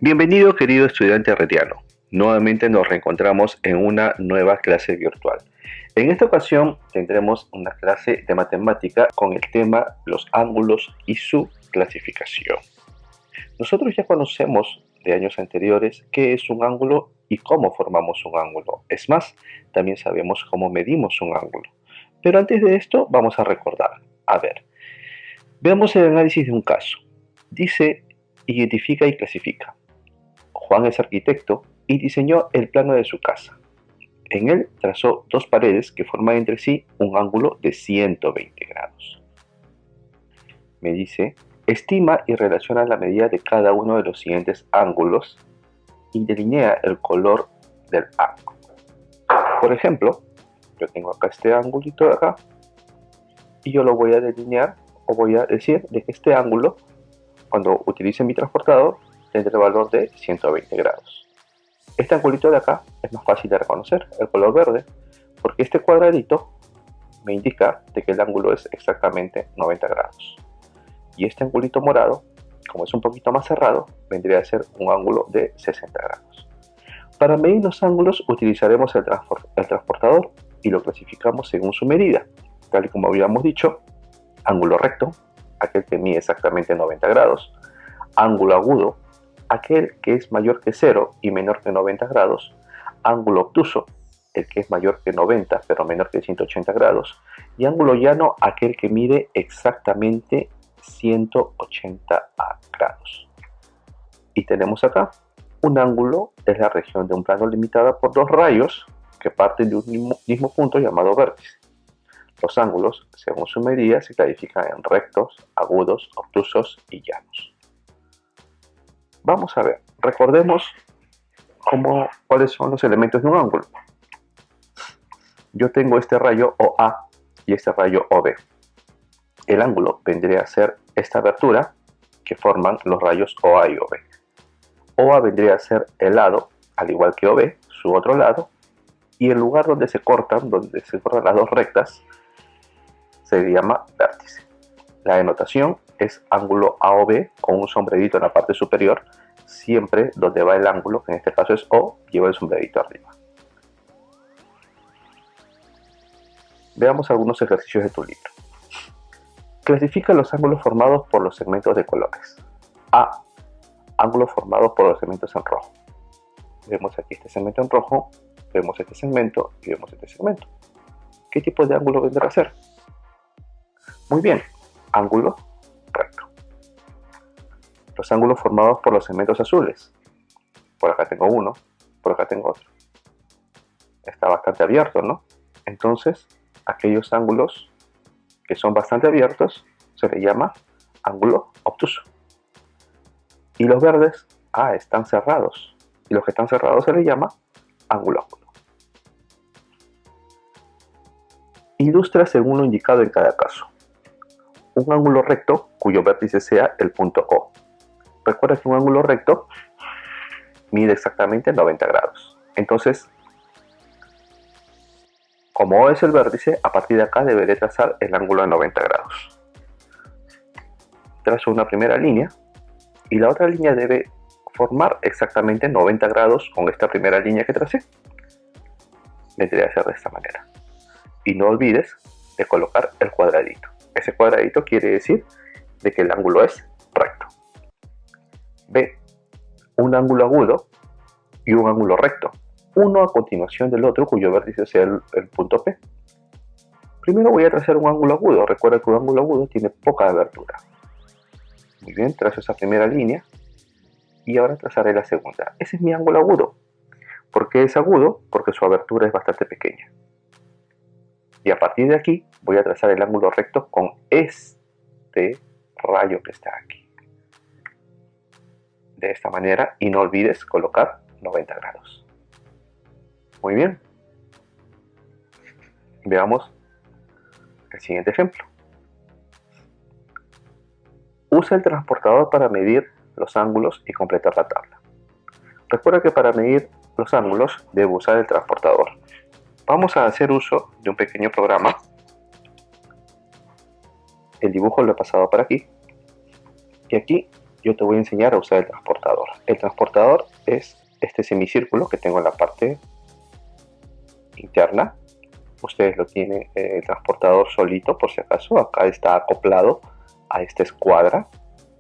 Bienvenido, querido estudiante herreriano. Nuevamente nos reencontramos en una nueva clase virtual. En esta ocasión tendremos una clase de matemática con el tema los ángulos y su clasificación. Nosotros ya conocemos de años anteriores qué es un ángulo y cómo formamos un ángulo. Es más, también sabemos cómo medimos un ángulo. Pero antes de esto vamos a recordar. A ver, veamos el análisis de un caso. Dice, identifica y clasifica. Juan es arquitecto y diseñó el plano de su casa. En él trazó dos paredes que forman entre sí un ángulo de 120 grados. Me dice, estima y relaciona la medida de cada uno de los siguientes ángulos y delinea el color del ángulo. Por ejemplo, yo tengo acá este ángulo de acá y yo lo voy a delinear o voy a decir de que este ángulo, cuando utilice mi transportador, tendrá el valor de 120 grados. Este angulito de acá es más fácil de reconocer, el color verde, porque este cuadradito me indica de que el ángulo es exactamente 90 grados. Y este angulito morado, como es un poquito más cerrado, vendría a ser un ángulo de 60 grados. Para medir los ángulos utilizaremos el transportador y lo clasificamos según su medida. Tal y como habíamos dicho, ángulo recto, aquel que mide exactamente 90 grados, ángulo agudo, aquel que es mayor que 0 y menor que 90 grados, ángulo obtuso, el que es mayor que 90 pero menor que 180 grados, y ángulo llano, aquel que mide exactamente 180 grados. Y tenemos acá un ángulo, es la región de un plano limitada por dos rayos que parten de un mismo punto llamado vértice. Los ángulos, según su medida, se clasifican en rectos, agudos, obtusos y llanos. Vamos a ver, recordemos cuáles son los elementos de un ángulo. Yo tengo este rayo OA y este rayo OB. El ángulo vendría a ser esta abertura que forman los rayos OA y OB. OA vendría a ser el lado, al igual que OB, su otro lado, y el lugar donde se cortan las dos rectas, se llama vértice. La denotación es ángulo AOB con un sombrerito en la parte superior, siempre donde va el ángulo, que en este caso es O, lleva el sombrerito arriba. Veamos algunos ejercicios de tu libro. Clasifica los ángulos formados por los segmentos de colores. A. Ángulos formados por los segmentos en rojo. Vemos aquí este segmento en rojo, vemos este segmento y vemos este segmento. ¿Qué tipo de ángulo vendrá a ser? Muy bien, ángulo recto. Los ángulos formados por los segmentos azules. Por acá tengo uno, por acá tengo otro. Está bastante abierto, ¿no? Entonces, aquellos ángulos que son bastante abiertos se les llama ángulo obtuso. Y los verdes, están cerrados. Y los que están cerrados se les llama ángulo agudo. Ilustra según lo indicado en cada caso. Un ángulo recto cuyo vértice sea el punto O. Recuerda que un ángulo recto mide exactamente 90 grados. Entonces, como O es el vértice, a partir de acá deberé trazar el ángulo de 90 grados. Trazo una primera línea y la otra línea debe formar exactamente 90 grados con esta primera línea que tracé. Vendría a ser de esta manera. Y no olvides de colocar el cuadradito. Ese cuadradito quiere decir de que el ángulo es recto. B. Un ángulo agudo y un ángulo recto. Uno a continuación del otro cuyo vértice sea el punto P. Primero voy a trazar un ángulo agudo. Recuerda que un ángulo agudo tiene poca abertura. Muy bien, trazo esa primera línea y ahora trazaré la segunda. Ese es mi ángulo agudo. ¿Por qué es agudo? Porque su abertura es bastante pequeña. Y a partir de aquí voy a trazar el ángulo recto con este rayo que está aquí. De esta manera, y no olvides colocar 90 grados. Muy bien. Veamos el siguiente ejemplo. Usa el transportador para medir los ángulos y completar la tabla. Recuerda que para medir los ángulos debo usar el transportador. Vamos a hacer uso de un pequeño programa. El dibujo lo he pasado para aquí. Y aquí yo te voy a enseñar a usar el transportador. El transportador es este semicírculo que tengo en la parte interna. Ustedes lo tienen el transportador solito, por si acaso. Acá está acoplado a esta escuadra,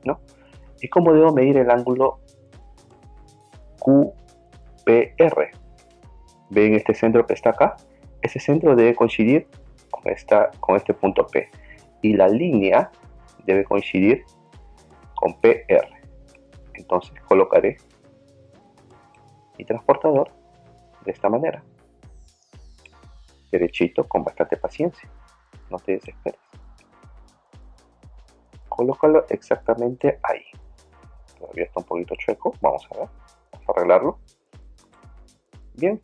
¿no? ¿Y cómo debo medir el ángulo QPR? ¿Ven este centro que está acá? Ese centro debe coincidir con este punto P. Y la línea debe coincidir con PR. Entonces colocaré mi transportador de esta manera. Derechito, con bastante paciencia. No te desesperes. Colócalo exactamente ahí. Todavía está un poquito chueco. Vamos a ver. Vamos a arreglarlo. Bien.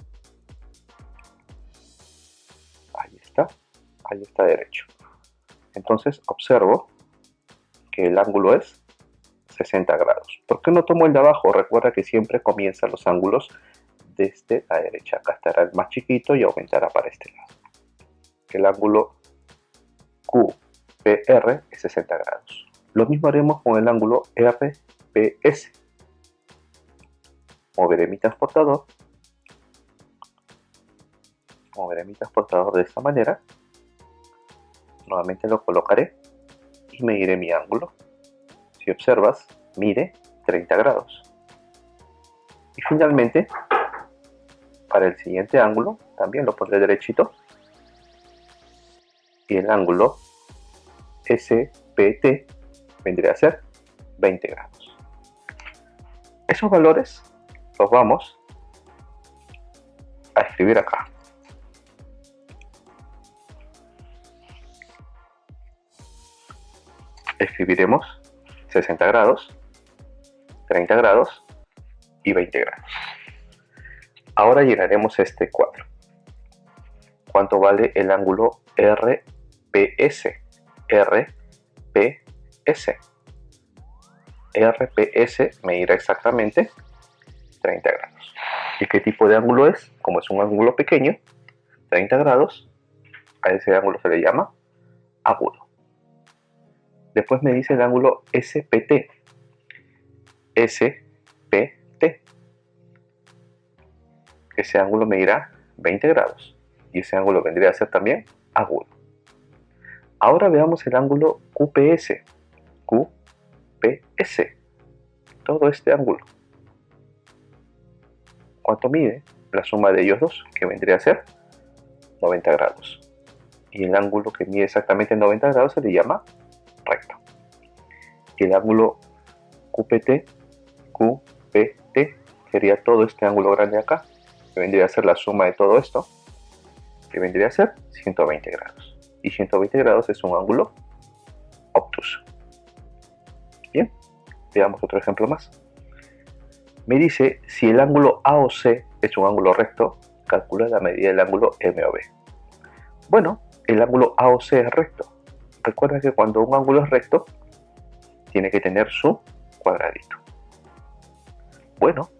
Ahí está. Ahí está derecho. Entonces observo que el ángulo es 60 grados. ¿Por qué no tomo el de abajo? Recuerda que siempre comienzan los ángulos desde la derecha. Acá estará el más chiquito y aumentará para este lado. El ángulo QPR es 60 grados. Lo mismo haremos con el ángulo RPS. Moveré mi transportador de esta manera. Nuevamente lo colocaré y mediré mi ángulo. Si observas, mide 30 grados. Y finalmente, para el siguiente ángulo, también lo pondré derechito. Y el ángulo SPT vendría a ser 20 grados. Esos valores los vamos a escribir acá. Escribiremos 60 grados, 30 grados y 20 grados. Ahora llenaremos este cuadro. ¿Cuánto vale el ángulo RPS? RPS. RPS me irá exactamente 30 grados. ¿Y qué tipo de ángulo es? Como es un ángulo pequeño, 30 grados, a ese ángulo se le llama agudo. Después me dice el ángulo SPT. SPT. Ese ángulo medirá 20 grados. Y ese ángulo vendría a ser también agudo. Ahora veamos el ángulo QPS. QPS. Todo este ángulo. ¿Cuánto mide? La suma de ellos dos, que vendría a ser 90 grados. Y el ángulo que mide exactamente 90 grados se le llama recto. Y el ángulo QPT sería todo este ángulo grande acá, que vendría a ser la suma de todo esto, que vendría a ser 120 grados. Y 120 grados es un ángulo obtuso. Bien, veamos otro ejemplo más. Me dice, si el ángulo AOC es un ángulo recto, calcula la medida del ángulo MOB. Bueno, el ángulo AOC es recto. Recuerda que cuando un ángulo es recto, tiene que tener su cuadradito. Bueno,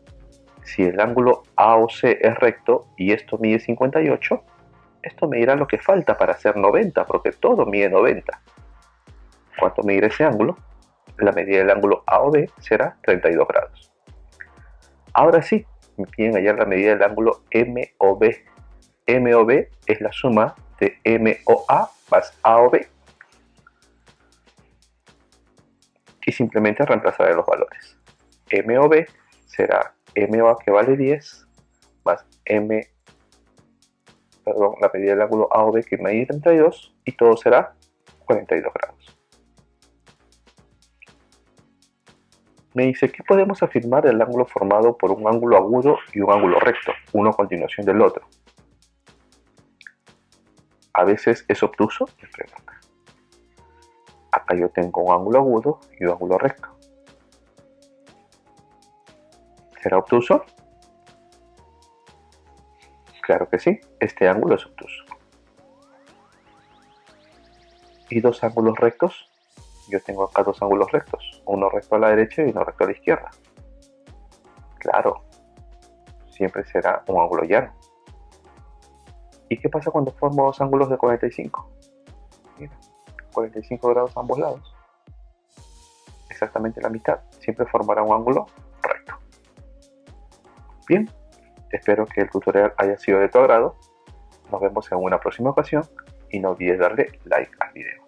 si el ángulo AOC es recto y esto mide 58, esto medirá lo que falta para hacer 90, porque todo mide 90. ¿Cuánto medirá ese ángulo? La medida del ángulo AOB será 32 grados. Ahora sí, me piden hallar la medida del ángulo MOB. MOB es la suma de MOA más AOB. Y simplemente reemplazaré los valores. MOB será MOA, que vale 10, más la medida del ángulo AOB, que mide 32, y todo será 42 grados. Me dice, ¿qué podemos afirmar del ángulo formado por un ángulo agudo y un ángulo recto, uno a continuación del otro? ¿A veces es obtuso? Me pregunta. Acá yo tengo un ángulo agudo y un ángulo recto. ¿Será obtuso? Claro que sí, este ángulo es obtuso. ¿Y dos ángulos rectos? Yo tengo acá dos ángulos rectos, uno recto a la derecha y uno recto a la izquierda. Claro, siempre será un ángulo llano. ¿Y qué pasa cuando formo dos ángulos de 45? Mira, 45 grados a ambos lados. Exactamente la mitad. Siempre formará un ángulo recto. Bien, espero que el tutorial haya sido de tu agrado. Nos vemos en una próxima ocasión y no olvides darle like al video.